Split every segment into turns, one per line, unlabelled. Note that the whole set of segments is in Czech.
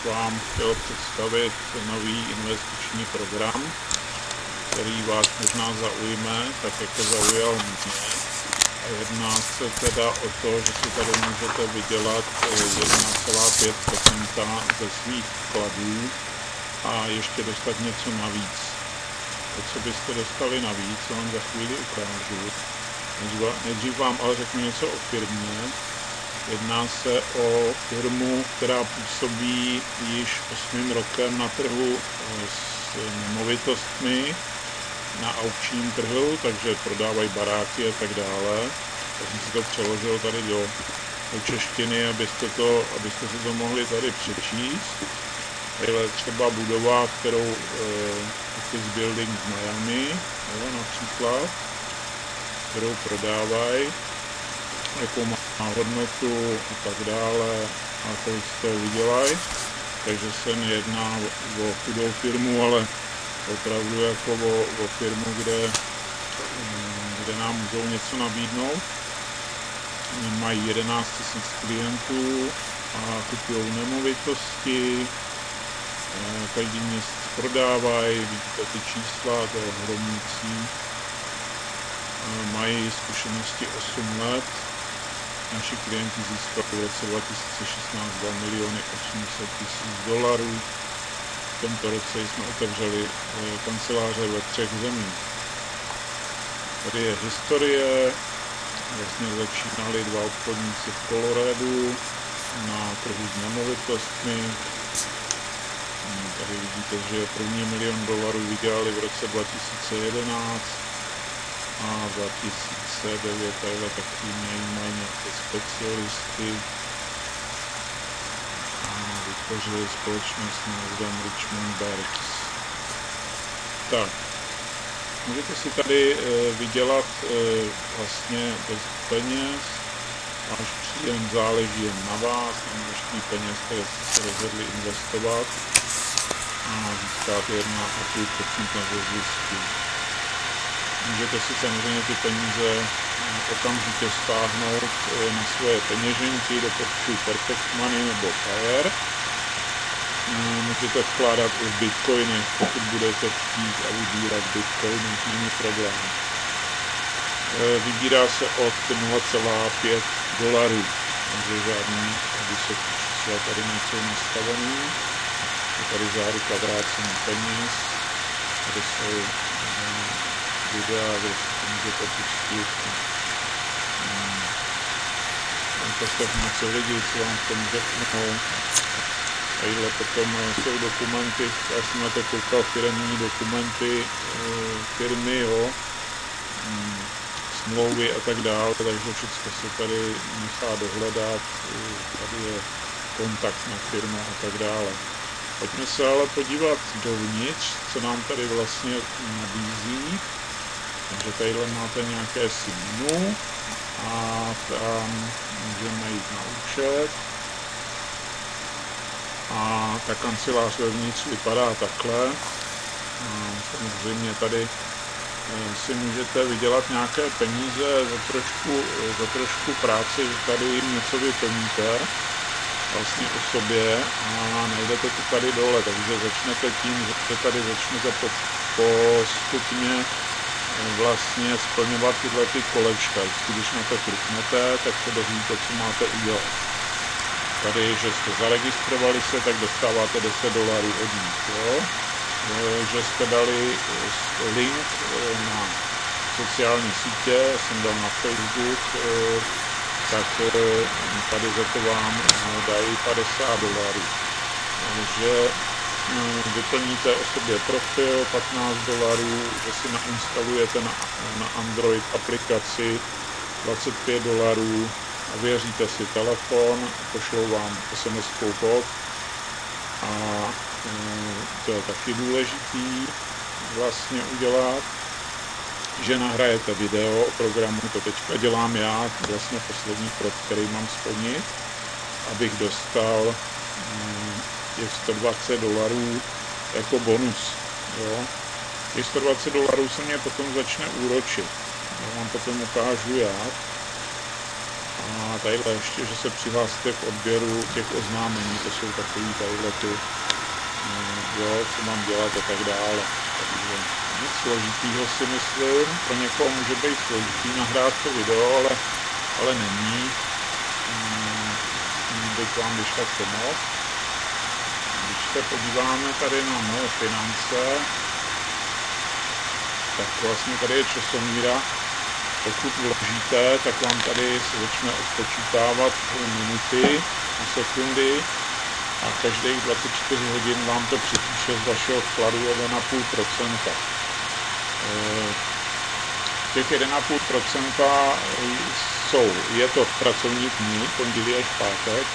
vám chtěl představit nový investiční program, který vás možná zaujme, tak jako zaujal mě. A jedná se teda o to, že si tady můžete vydělat 1,5% ze svých vkladů a ještě dostat něco navíc. To, co byste dostali navíc, vám za chvíli ukážu. Nejdřív vám ale řeknu něco o firmě. Jedná se o firmu, která působí již 8. rokem na trhu s nemovitostmi, na aukčním trhu, takže prodávají baráky a tak dále. Já jsem si to přeložil tady do češtiny, abyste si to mohli tady přečíst. Tady je třeba budova, kterou Office Building v Miami, jo, například, kterou prodávají, jakou má hodnotu a tak dále a kolik z toho vydělají. Takže se nejedná o chudou firmu, ale opravdu jako o firmu, kde nám můžou něco nabídnout. Mají 11 000 klientů a kupují nemovitosti, každý měsíc prodávají, vidíte ty čísla, to je hromící. Mají zkušenosti 8 let. Naši klienti získali v roce 2016 $2 800 000. V tomto roce jsme otevřeli kanceláře ve 3 zemích. Tady je historie. Vlastně začínali 2 obchodníci v Coloradu na trhu s nemovitostmi. Tady vidíte, že první $1 milion vydělali v roce 2011 a 2009 tady taky mají nějaké specialisty a vytvořili společnost s názvem Richmond Berks. Tak, můžete si tady vydělat vlastně bez peněz, váš příjem záleží jen na vás, na množství peněz, které jste se rozhodli investovat a získáte 1,5% ze zisku. Můžete si samozřejmě ty peníze okamžitě stáhnout na svoje peněženky do portfoliu Perfect Money nebo Fire. Můžete vkládat i v bitcoinech, pokud budete chtít a vybírat bitcoiny, není problém. Vybírá se od $0,5, takže žádný vysoký čísla tady nejsou nastavený. Je tady záruka vrácení peněz, tady jsou videa, kde si to můžete pustit. Poslechnout se lidi, co vám k tomu řeknou. Tadyhle potom jsou dokumenty, já jsem na to koukal, firemní dokumenty firmy, jo, smlouvy a tak dále, takže všechno se tady nechá dohledat, tady je kontakt na firmu a tak dále. Pojďme se ale podívat dovnitř, co nám tady vlastně nabízí. Takže tadyhle máte nějaké menu a tam můžeme jít na účet. A ta kancelář vevnitř vypadá takhle. Samozřejmě tady si můžete vydělat nějaké peníze za trošku práci, tady jim něco vyplníte vlastně o sobě a najdete to tady dole, takže začnete tím, že tady začnete postupně vlastně splňovat tyhle ty kolečka. Když na to kliknete, tak se dozvíte, co máte udělat. Tady, že jste zaregistrovali se, tak dostáváte $10 od nich, jo? Že jste dali link na sociální sítě, jsem dal na Facebook, tak tady za to vám dají $50. Že vyplníte o sobě profil, $15, že si nainstalujete na Android aplikaci, $25 a věříte si telefon, pošlou vám SMS-kou kód a to je taky důležitý vlastně udělat, že nahrajete video o programu, to teďka dělám já, vlastně poslední krok, který mám splnit, abych dostal těch $120 jako bonus. Jo. Těch $120 se mě potom začne úročit. Já vám potom ukážu jak. A tadyhle ještě, že se přihlásíte k odběru těch oznámení, to jsou takový tadyhle ty, jo, co mám dělat a tak dále. Takže nic složitýho si myslím, pro někoho může být složitý nahrát to video, ale není. Bych vám když tak pomoct. Když se podíváme tady na moje finance, tak vlastně tady je časomíra. Pokud vložíte, tak vám tady se začne odpočítávat minuty a sekundy a každých 24 hodin vám to připíše z vašeho vkladu 1,5%. Těch 1,5% je to pracovní dny, pondělí až pátek,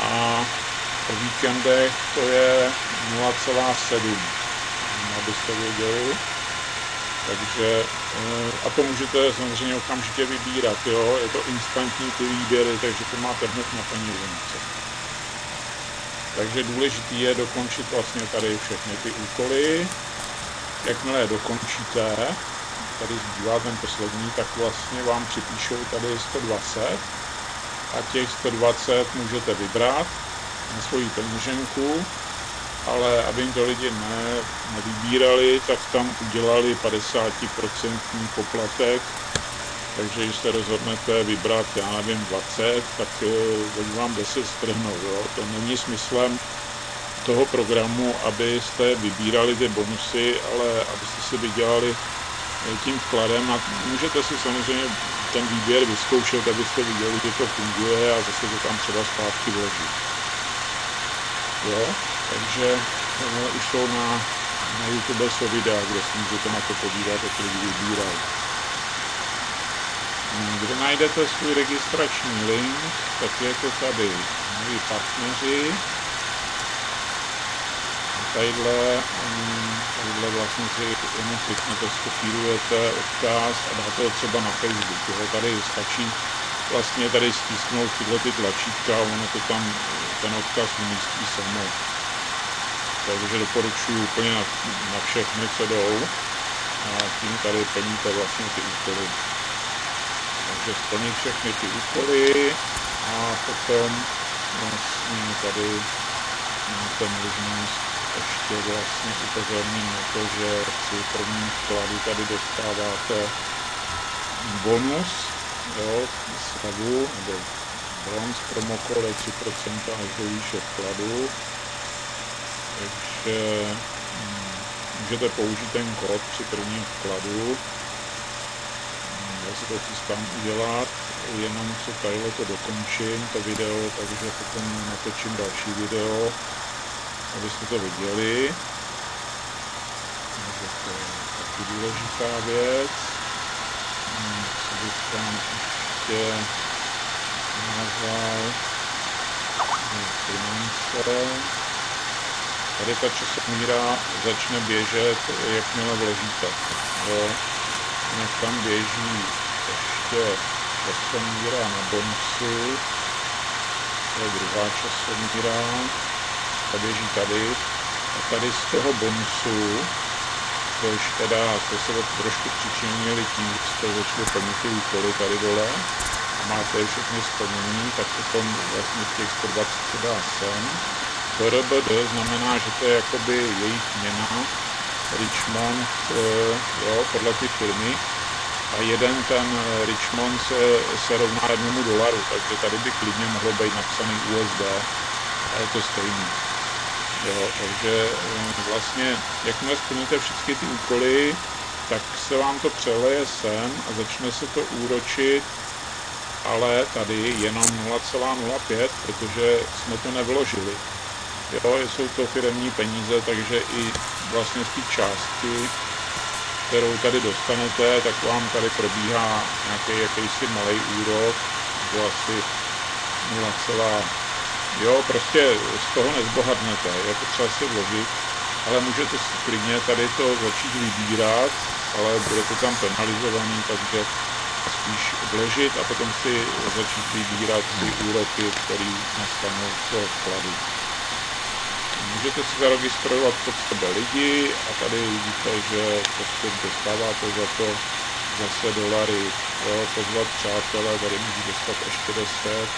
a o víkendech to je 0,7, abyste věděli. Takže, a to můžete samozřejmě okamžitě vybírat, jo? Je to instantní ty výběry, takže to máte hned na peněžence. Takže důležité je dokončit vlastně tady všechny ty úkoly. Jakmile je dokončíte, tady zbývá ten poslední, tak vlastně vám připíšou tady 120 a těch 120 můžete vybrat na svoji peněženku, ale aby jim to lidi nevybírali, tak tam udělali 50% poplatek, takže když se rozhodnete vybrat, já nevím, 20, tak oni vám 10 strhnou, jo. To není smyslem toho programu, abyste vybírali ty bonusy, ale abyste si vydělali tím vkladem a můžete si samozřejmě ten výběr vyzkoušet, abyste viděli, že to funguje a zase to tam třeba zpátky vložit. Jo, takže už jsou na YouTube jsou videa, kde si můžete na to podívat, jak lidi vybírají. Kde najdete svůj registrační link, tak je to tady moji partneři. Tadyhle vlastně si jenom kliknete, skopírujete odkaz a dáte ho třeba na Facebook. Jo. Tady stačí vlastně tady stisknout tyhle ty tlačítka a ono to tam ten odkaz umístí samo. Takže doporučuji úplně na všechny, co jdou. A tím tady plníte vlastně ty úkoly. Takže splnit všechny ty úkoly a potom vlastně tady máte možnost ještě vlastně upozorním na to, že při prvním vkladu tady dostáváte bonus, jo, slevu nebo bronz promokód je 3% až do výše vkladu, takže můžete použít ten kód při prvním vkladu. Já si to chystám udělat, jenom co tadyhle to dokončím, to video, takže potom natočím další video, abyste to viděli. Takže to je taky důležitá věc. Co bych tam ještě nazval? Finance. Tady ta časomíra začne běžet, jakmile vložíte. Jo. Jinak tam běží ještě časomíra na bonusy. To je druhá časomíra. Ta běží tady. A tady z toho bonusu, což teda jste se trošku přičinili tím, že jste začali plnit ty úkoly tady dole a máte je všechny splnění, tak potom vlastně těch 120 se dá sem. RBD znamená, že to je jakoby jejich měna, Richmond, jo, podle ty firmy. A jeden ten Richmond se rovná $1, takže tady by klidně mohlo být napsaný USD a je to stejný. Jo, takže vlastně, jakmile splníte všechny ty úkoly, tak se vám to přeleje sem a začne se to úročit, ale tady jenom 0,05, protože jsme to nevložili. Jo, jsou to firemní peníze, takže i vlastně z té částky, kterou tady dostanete, tak vám tady probíhá nějaký jakýsi malý úrok, to asi 0, jo, prostě z toho nezbohatnete, je potřeba si vložit, ale můžete si klidně tady to začít vybírat, ale bude to tam penalizovaný, takže spíš vložit a potom si začít vybírat ty úroky, které nastanou z toho vkladu. Můžete si zaregistrovat pod sebe lidi a tady vidíte, že prostě dostáváte za to zase dolary, jo, pozvat přátelé, tady můžu dostat až 50,